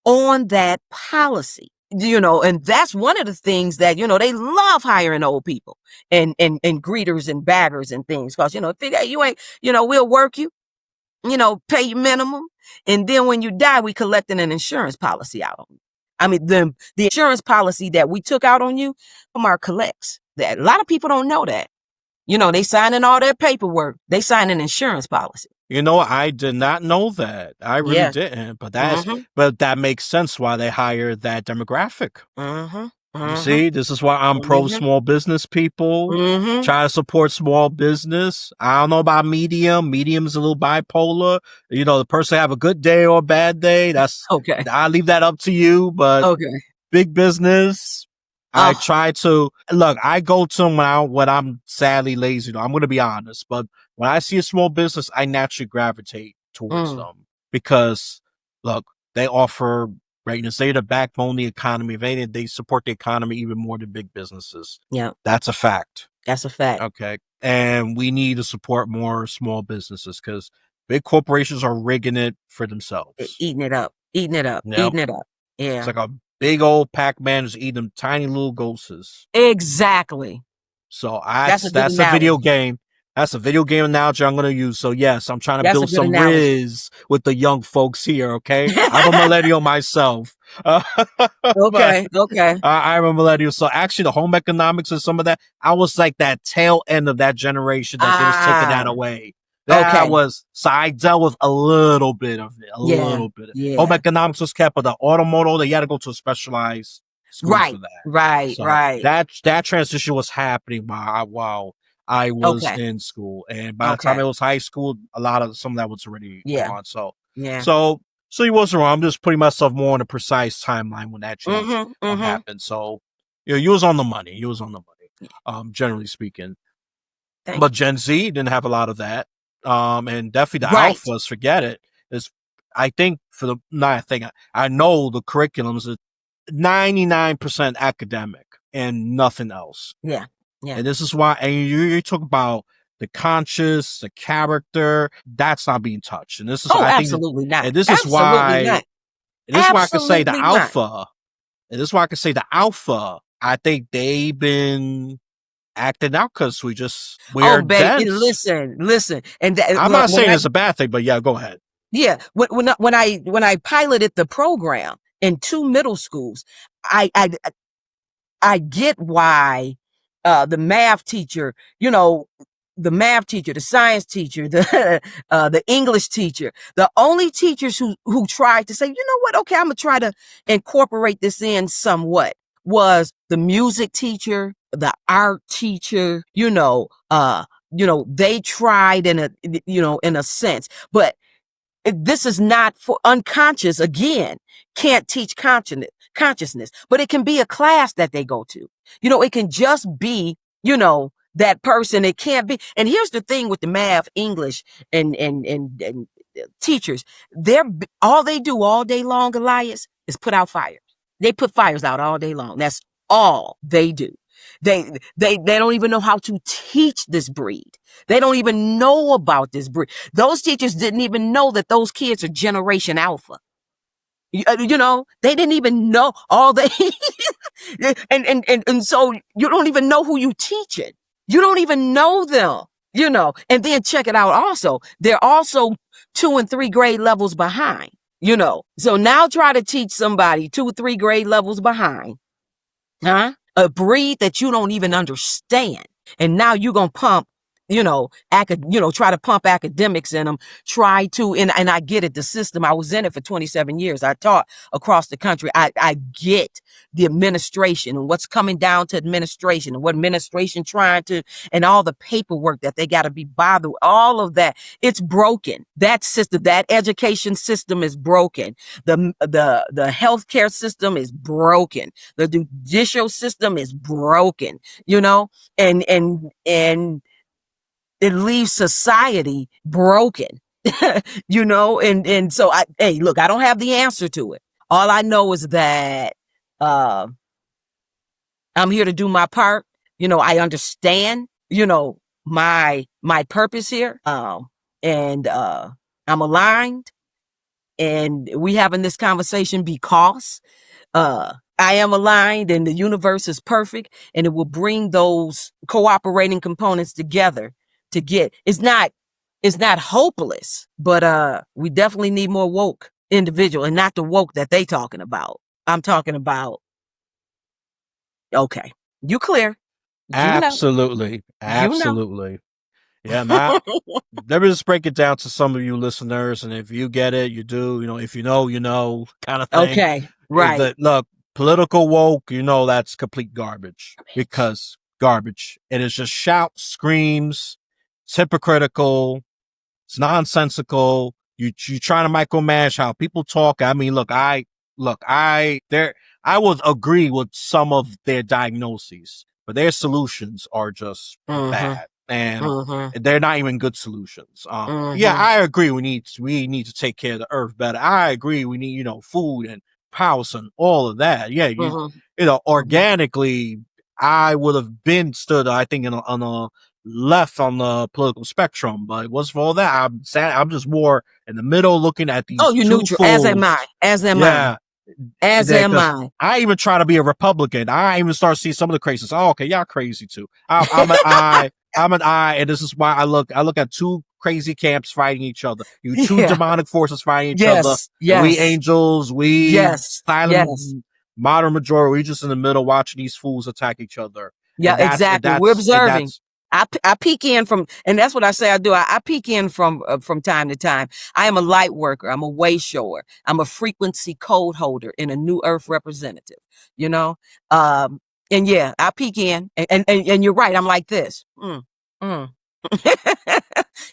on that policy. And that's one of the things that, they love hiring old people and greeters and baggers and things. Cause, figure you ain't, we'll work you, pay you minimum. And then when you die, we collecting an insurance policy out on you. I mean, the insurance policy that we took out on you, Walmart collects that. A lot of people don't know that. They signing all their paperwork. They sign an insurance policy.
I did not know that. I really didn't. But that makes sense why they hire that demographic. You see, this is why I'm pro small business people. Try to support small business. I don't know about medium. Medium's a little bipolar. The person have a good day or a bad day. That's okay. I'll leave that up to you. But big business, I try to look. I go to them when I'm sadly lazy. I'm going to be honest, but when I see a small business, I naturally gravitate towards them because look, they offer greatness. They're the backbone of the economy. If anything, they support the economy even more than big businesses.
Yeah,
that's a fact.
That's a fact.
Okay, and we need to support more small businesses because big corporations are rigging it for themselves,
eating it up. Yeah,
it's like a big old Pac-Man is eating them tiny little ghosts.
Exactly.
So that's a video game. That's a video game analogy I'm going to use. So yes, I'm trying to build some riz with the young folks here. Okay. I'm a millennial myself.
Okay.
I'm a millennial. So actually the home economics and some of that, I was like that tail end of that generation that they was taking that away.
Okay.
So I dealt with a little bit of it,
Yeah.
Home
Yeah.
economics was kept, but the automotive, you had to go to a specialized school for
Right.
that.
Right.
So
Right.
that transition was happening while I was
Okay.
in school. And by the time
Okay.
it was high school, some of that was already
Yeah.
gone.
Yeah.
So you wasn't wrong. I'm just putting myself more on a precise timeline when that change
Mm-hmm. Mm-hmm.
happened. So, you was on the money. You was on the money, generally speaking.
Thank
But
you.
Gen Z didn't have a lot of that. And definitely the
Right.
alphas, forget it. Is I think for the not I think I know the curriculums are 99% academic and nothing else.
Yeah. Yeah.
And this is why, and you talk about the conscious, the character, that's not being touched. And this is,
Oh,
I think,
absolutely not.
and this is
Absolutely
why,
not.
and this is why I could say the
Absolutely not.
alpha, and this is why I could say the alpha, I think they've been acting out because
Oh,
we're
baby,
dense.
listen. And that,
I'm not
when
saying
I
it's a bad thing, but yeah, go ahead.
yeah, when I piloted the program in 2 middle schools, I I I get why the math teacher, the math teacher, the science teacher, the English teacher, the only teachers who tried to say, you know what, okay, I'm gonna try to incorporate this in somewhat was the music teacher, the art teacher, they tried in a sense, but this is not for unconscious. Again, can't teach consciousness, but it can be a class that they go to. It can just be, that person. It can't be. And here's the thing with the math, English, and teachers, all they do all day long, Elias, is put out fires. They put fires out all day long. That's all they do. They don't even know how to teach this breed. They don't even know about this breed. Those teachers didn't even know that those kids are Generation Alpha. They didn't even know all they and so you don't even know who you teaching. You don't even know them. And then check it out also. They're also 2 and 3 grade levels behind. So now try to teach somebody 2 or 3 grade levels behind. Huh? A breed that you don't even understand. And now you're going to pump, try to pump academics in them, and I get it. The system, I was in it for 27 years. I taught across the country. I get the administration and what's coming down to administration and what administration and all the paperwork that they got to be bothered with, all of that. It's broken. That system, that education system is broken. The healthcare system is broken. The judicial system is broken, and it leaves society broken, and so hey, look, I don't have the answer to it. All I know is that I'm here to do my part. I understand, my purpose here. And I'm aligned, and we having this conversation because I am aligned and the universe is perfect, and it will bring those cooperating components together to get it's not hopeless, but we definitely need more woke individual, and not the woke that they talking about. I'm talking about, okay, you clear. You know.
Absolutely.
You know.
Absolutely. Yeah, now let me just break it down to some of you listeners, and if you get it, you do. If you know, kind of thing.
Okay. Right.
Look, political woke, that's complete garbage because garbage. It is just shout, screams, it's hypocritical, it's nonsensical. You trying to micromanage how people talk. I mean, I would agree with some of their diagnoses, but their solutions are just bad, and they're not even good solutions. Yeah, I agree. We need to take care of the earth better. I agree. We need food and house and all of that. Yeah, organically, I would have been stood, I think, on a left on the political spectrum, but it was for all that. I'm just more in the middle, looking at
Oh,
these
you're
two
neutral. As am
fools.
I. As am I.
Yeah,
As am
because
I.
I even try to be a Republican. I even start to see some of the crazies. Oh, okay, y'all crazy too. I'm an I. I'm an I, and this is why I look at two crazy camps fighting each other. You two
Yeah.
demonic forces fighting each other.
Yes.
And we
Yes.
angels, we
Yes.
silent
Yes.
modern majority. We just in the middle watching these fools attack each other.
Yeah. Exactly. We're observing. I peek in from, and that's what I say I do. I peek in from time to time. I am a light worker. I'm a way shower. I'm a frequency code holder and a new earth representative, you know? And yeah, I peek in and you're right. I'm like this. Mm.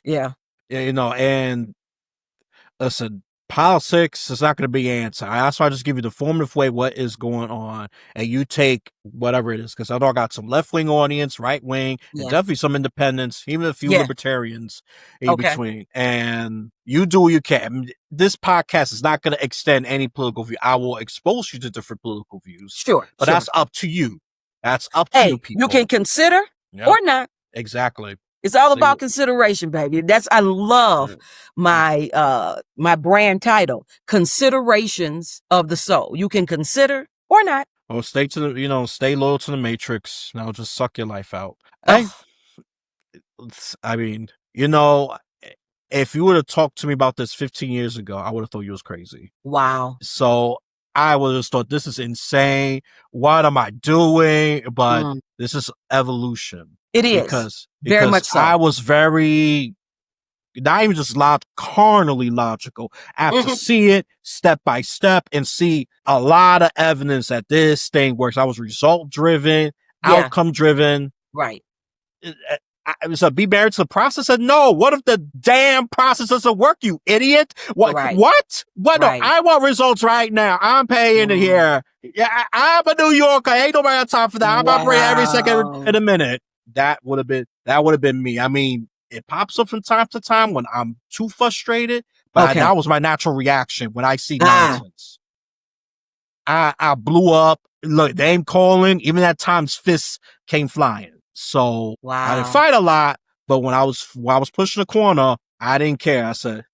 Yeah.
Yeah, and listen, politics is not going to be answer. That's why I just give you the formative way what is going on, and you take whatever it is. Because I know I got some left wing audience, right wing, and
Yeah.
definitely some independents, even a few
Yeah.
libertarians in
Okay.
between. And you do what you can. I mean, this podcast is not going to extend any political view. I will expose you to different political views,
Sure.
but that's up to you. That's up to you,
Hey, you
people.
can consider or not.
Exactly.
It's all about consideration, baby. I love my my brand title, Considerations of the Soul. You can consider or not.
Oh, stay loyal to the matrix. Now just suck your life out.
Oh.
I mean, if you would have talked to me about this 15 years ago, I would have thought you was crazy.
Wow.
So I would have thought this is insane. What am I doing? But this is evolution.
It is.
Because
very much so.
I was very, not even just carnally logical. I have to see it step by step and see a lot of evidence that this thing works. I was result driven, outcome driven.
Right.
So be married to the process. Said no. What if the damn process doesn't work? You idiot! What?
Right.
What? What?
Right.
No, I want results right now. I'm paying it here. Yeah, I'm a New Yorker. Ain't nobody got time for that. I'm operating every second in a minute. That would have been me. I mean, it pops up from time to time when I'm too frustrated, but that was my natural reaction when I see nonsense. I blew up. Look, name calling. Even at times, fists came flying. So I didn't fight a lot, but when I was pushing the corner, I didn't care. I said,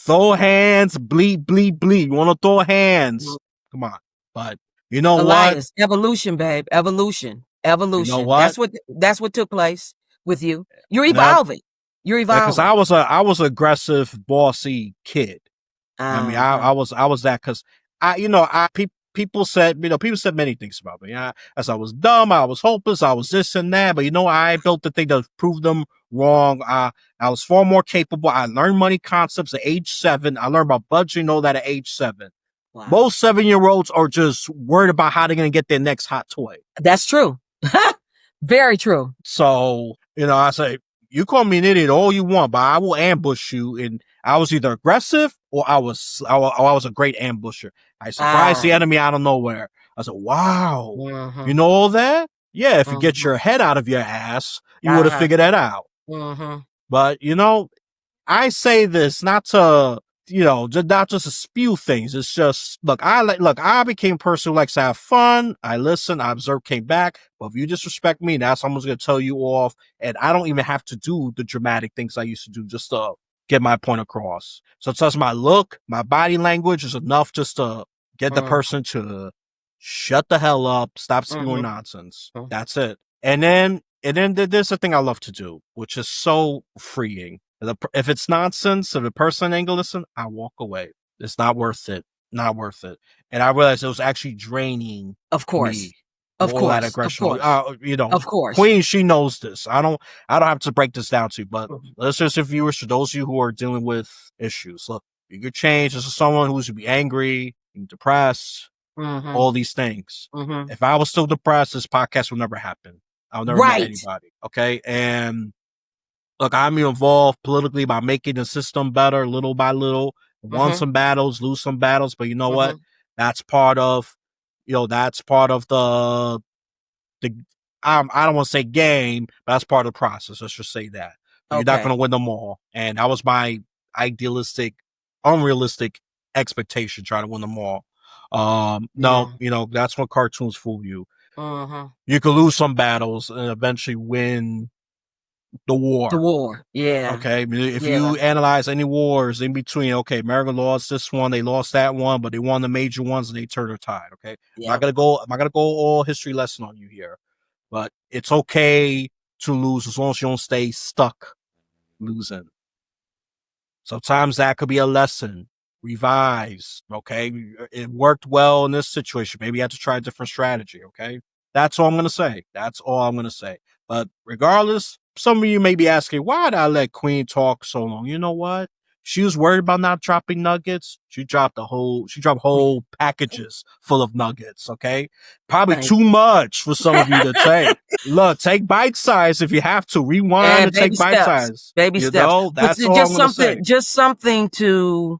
throw hands, bleed, bleed, bleed. You want to throw hands? Come on. But you know
Elias,
what?
Evolution, babe. Evolution. You know
what?
That's what took place with you. You're evolving. You're evolving.
Because I was an aggressive, bossy kid. I mean, I was that because people said many things about me. As I was dumb, I was hopeless, I was this and that. But I built the thing to prove them wrong. I was far more capable. I learned money concepts at age 7. I learned about budgeting, all that at age 7. Wow. Most 7-year-olds are just worried about how they're going to get their next hot toy.
That's true. Very true.
So, I say, you call me an idiot all you want, but I will ambush you. And I was either aggressive or I was a great ambusher. I surprised the enemy out of nowhere. I said, wow, you know all that? Yeah, if you get your head out of your ass, you would have figured that out. But, I say this not to, not just to spew things. It's just, I became a person who likes to have fun. I listen, I observe, came back. But if you disrespect me, now someone's going to tell you off. And I don't even have to do the dramatic things I used to do just to get my point across. So it's just my look, my body language is enough just to get the person to shut the hell up, stop spewing nonsense. That's it. And then there's the thing I love to do, which is so freeing. If it's nonsense, if the person ain't gonna listen, I walk away. It's not worth it. Not worth it. And I realized it was actually draining.
Of course.
Me.
Of
all
course.
that aggression.
Of course. Of course.
Queen, she knows this. I don't have to break this down to you, but listeners and viewers, for those of you who are dealing with issues, look, you could change. This is someone who's be angry, depressed, all these things. If I was still depressed, this podcast would never happen. I'll never meet anybody. Okay. And look, I'm involved politically by making the system better little by little. Won some battles, lose some battles, but you know what? That's part of, the I don't want to say game, but that's part of the process. Let's just say that. You're not going to win them all. And that was my unrealistic expectation, trying to win them all. No, that's when cartoons fool you. You could lose some battles and eventually win the war.
Yeah.
Okay. If you analyze any wars in between, okay, America lost this one, they lost that one, but they won the major ones and they turned their tide. Okay. I'm not gonna go all history lesson on you here, but it's okay to lose as long as you don't stay stuck losing. Sometimes that could be a lesson. Revise. Okay. It worked well in this situation. Maybe you have to try a different strategy. Okay. That's all I'm gonna say. But regardless, some of you may be asking, why did I let Queen talk so long? You know what? She was worried about not dropping nuggets. She dropped whole packages full of nuggets. Okay. Probably
Thank
too much for some of you to take. Look, take bite size if you have to. Rewind
and
and take bite size.
baby
You
steps.
know,
But
that's all I'm going to say.
just something to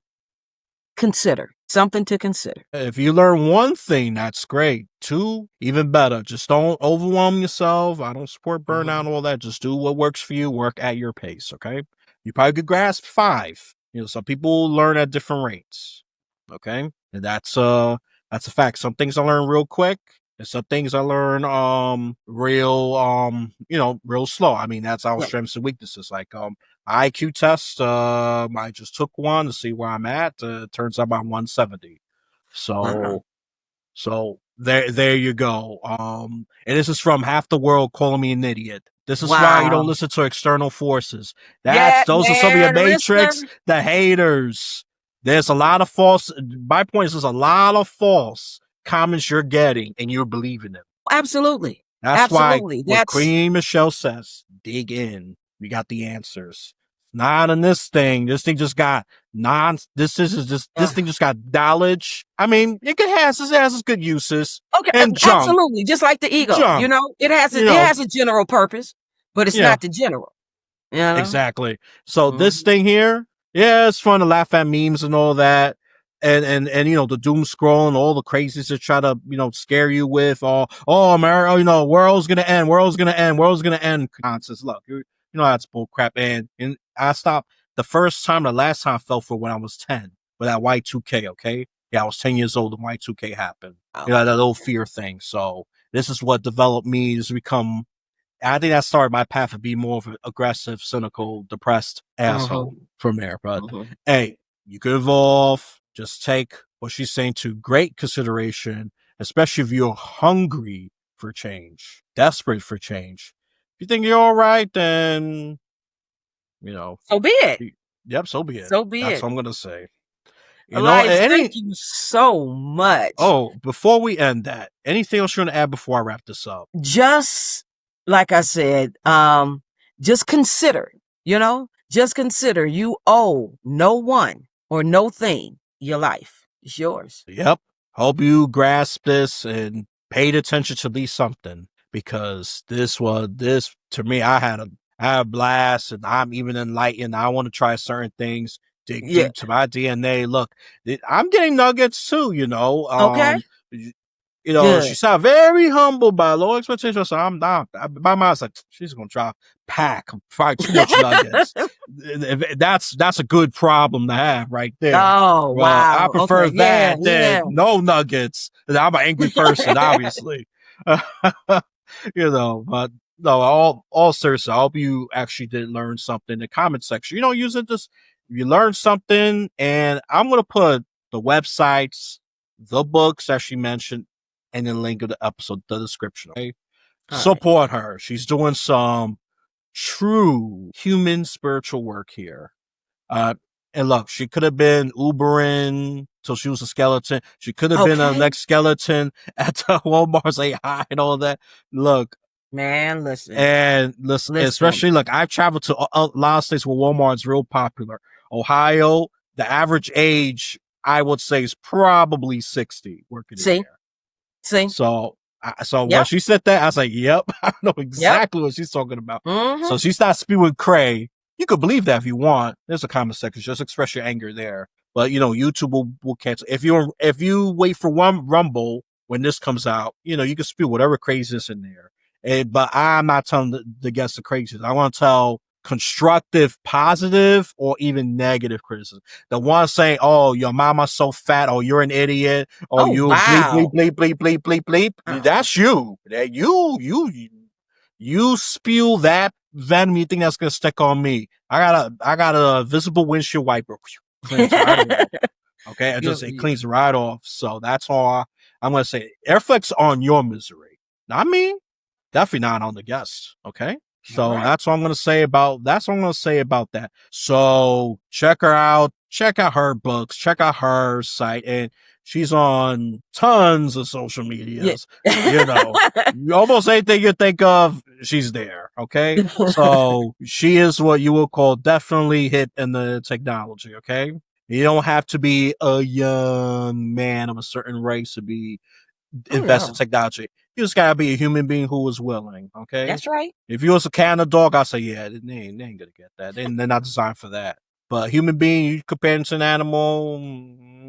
consider. Something to consider.
If you learn one thing, that's great. Two, even better. Just don't overwhelm yourself. I don't support burnout and all that. Just do what works for you. Work at your pace. Okay. You probably could grasp 5. Some people learn at different rates. Okay. And that's a fact. Some things I learn real quick. And some things I learn real slow. I mean, that's our strengths and weaknesses. Like IQ test, I just took one to see where I'm at. Turns out I'm 170. So there you go. And this is from half the world calling me an idiot. This is why you don't listen to external forces. Those are some of your matrix, the haters. There's a lot of false. My point is, there's a lot of false comments you're getting, and you're believing them.
Absolutely.
That's why what Queen Michele says, dig in. We got the answers. Not in this thing. This thing just got this thing just got knowledge. I mean, it has its good uses.
Okay,
and junk.
Absolutely. Just like the ego.
Junk.
It has a general purpose, but it's not the general.
Exactly. So this thing here, it's fun to laugh at memes and all that. And the doom scroll and all the crazies that try to, scare you with America, world's gonna end. Nonsense. Look, that's bull crap. And I stopped the last time I fell for when I was 10 with that Y2K, okay? Yeah, I was 10 years old when Y2K happened. That little fear thing. So this is what developed me to become, I think that started my path to be more of an aggressive, cynical, depressed asshole from there. But hey, you could evolve. Just take what she's saying to great consideration, especially if you're hungry for change, desperate for change. If you think you're all right, then,
so be it.
Yep, so be it.
So be
That's
it.
what I'm going to say.
Thank you so much.
Oh, before we end that, anything else you want to add before I wrap this up?
Just like I said, just consider, just consider you owe no one or no thing your life. It's yours.
Yep. Hope you grasp this and paid attention to at least something, because this to me, I had a blast, and I'm even enlightened. I want to try certain things, dig deep to my DNA. Look, I'm getting nuggets too,
Okay.
She sounded very humble by low expectations. So I'm not. My mind's like, she's gonna drop probably too much nuggets. That's a good problem to have right there.
Oh, wow.
I prefer that than no nuggets. I'm an angry person, obviously. But no, all seriously, I hope you actually did learn something in the comment section. Use it just if you learned something, and I'm gonna put the websites, the books that she mentioned, and then link of the episode, the description. Okay? Support her. She's doing some true human spiritual work here. And look, she could have been Ubering till she was a skeleton. She could have been the next skeleton at the Walmart, say hi and all that. Look,
man, listen.
Especially, look, I've traveled to a lot of states where Walmart's real popular. Ohio, the average age, I would say, is probably 60 working in there.
See?
So when she said that, I was like, yep, I know exactly what she's talking about. So she's not spewing cray. You could believe that if you want. There's a comment section. Just express your anger there. But, YouTube will cancel. If you wait for one Rumble when this comes out, you can spew whatever craziness in there. But I'm not telling the guests the craziness. I want to tell constructive, positive, or even negative criticism. The one saying, "Oh, your mama's so fat," or "You're an idiot," or "You bleep bleep bleep bleep bleep bleep bleep." That's you. You spew that venom. You think that's gonna stick on me? I got a visible windshield wiper. Cleans right off. Okay, it cleans right off. So that's all I'm gonna say. Airflex on your misery, not me. Definitely not on the guest. Okay. So that's what I'm going to say about that. So check her out. Check out her books. Check out her site. And she's on tons of social medias. Almost anything you think of, she's there. Okay. So she is what you will call definitely hip in the technology. Okay. You don't have to be a young man of a certain race to be
Oh
invest in
no.
technology. You just gotta be a human being who is willing. Okay.
That's right.
If you was a cat and a dog, I say, yeah, they ain't gonna get that. They're not designed for that. But a human being, you compare it to an animal,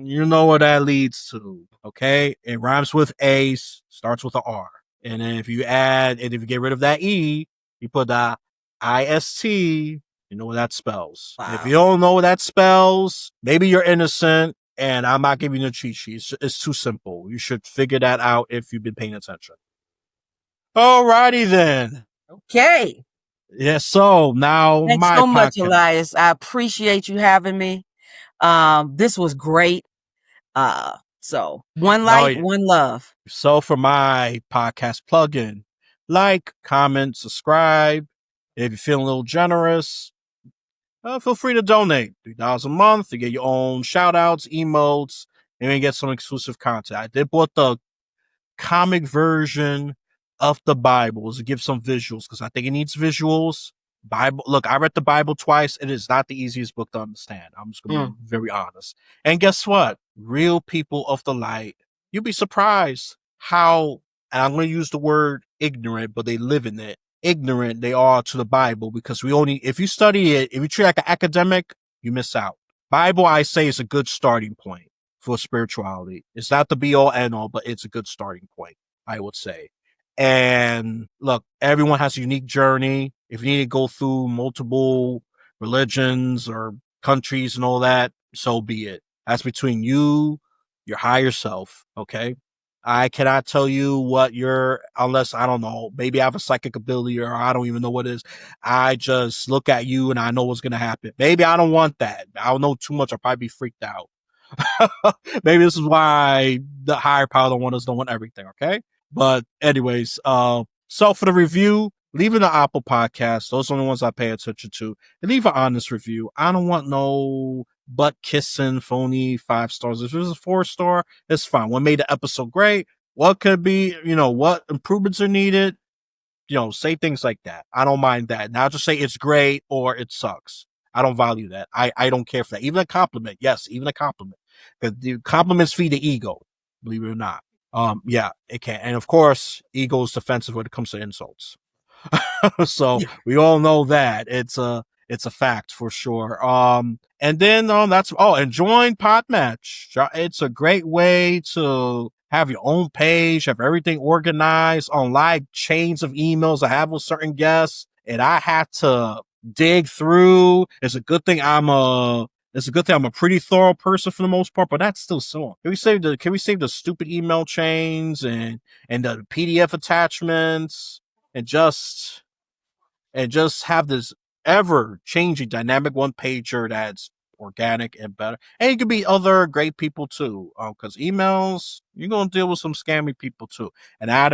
you know what that leads to. Okay. It rhymes with A, starts with a R. And then if you get rid of that E, you put the IST, you know what that spells.
Wow.
And if you don't know what that spells, maybe you're innocent, and I'm not giving you a cheat sheet. It's too simple. You should figure that out if you've been paying attention. Alrighty then.
Okay.
Yeah, so now
Thanks
my
so much,
podcast.
Elias. I appreciate you having me. This was great. So one
Oh,
light,
yeah.
one love.
So for my podcast plugin, like, comment, subscribe. If you're feeling a little generous, feel free to donate. $3 a month to get your own shout outs, emotes, and then get some exclusive content. I did bought the comic version of the Bible to give some visuals because I think it needs visuals. Bible, look, I read the Bible twice. It is not the easiest book to understand. I'm just gonna be very honest. And guess what? Real people of the light, you'll be surprised how, and I'm gonna use the word ignorant, but they live in it. Ignorant they are to the Bible because if you study it, if you treat it like an academic, you miss out. Bible, I say, is a good starting point for spirituality. It's not the be all end all, but it's a good starting point, I would say. And look, everyone has a unique journey. If you need to go through multiple religions or countries and all that, so be it. That's between you, your higher self. Okay. I cannot tell you unless I don't know, maybe I have a psychic ability or I don't even know what it is. I just look at you and I know what's going to happen. Maybe I don't want that. I don't know too much. I'll probably be freaked out. Maybe this is why the higher power don't want us, don't want everything. Okay. But anyways, so for the review, leave it an Apple podcast. Those are the ones I pay attention to. And leave an honest review. I don't want no butt kissing, phony 5 stars. If it was a 4-star, it's fine. What made the episode great? What could be, what improvements are needed? Say things like that. I don't mind that. Now just say it's great or it sucks. I don't value that. I don't care for that. Even a compliment. Yes, even a compliment. Because the compliments feed the ego, believe it or not. Yeah, it can. And of course, ego is defensive when it comes to insults. So we all know that it's a fact for sure. And then and join Podmatch. It's a great way to have your own page, have everything organized on live chains of emails I have with certain guests, and I had to dig through. It's a good thing I'm a pretty thorough person for the most part, but that's still so. Can we save the stupid email chains and the PDF attachments and just have this ever changing dynamic one pager that's organic and better. And it could be other great people too. Because emails, you're gonna deal with some scammy people too. And I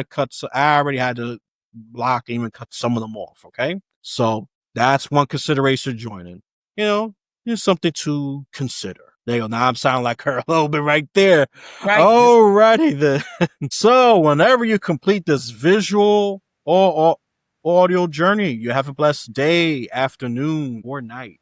already had to block and even cut some of them off. Okay. So that's one consideration joining. Here's something to consider. There you go. Now I'm sounding like her a little bit right there.
Right.
Alrighty then. So whenever you complete this visual or audio journey, you have a blessed day, afternoon, or night.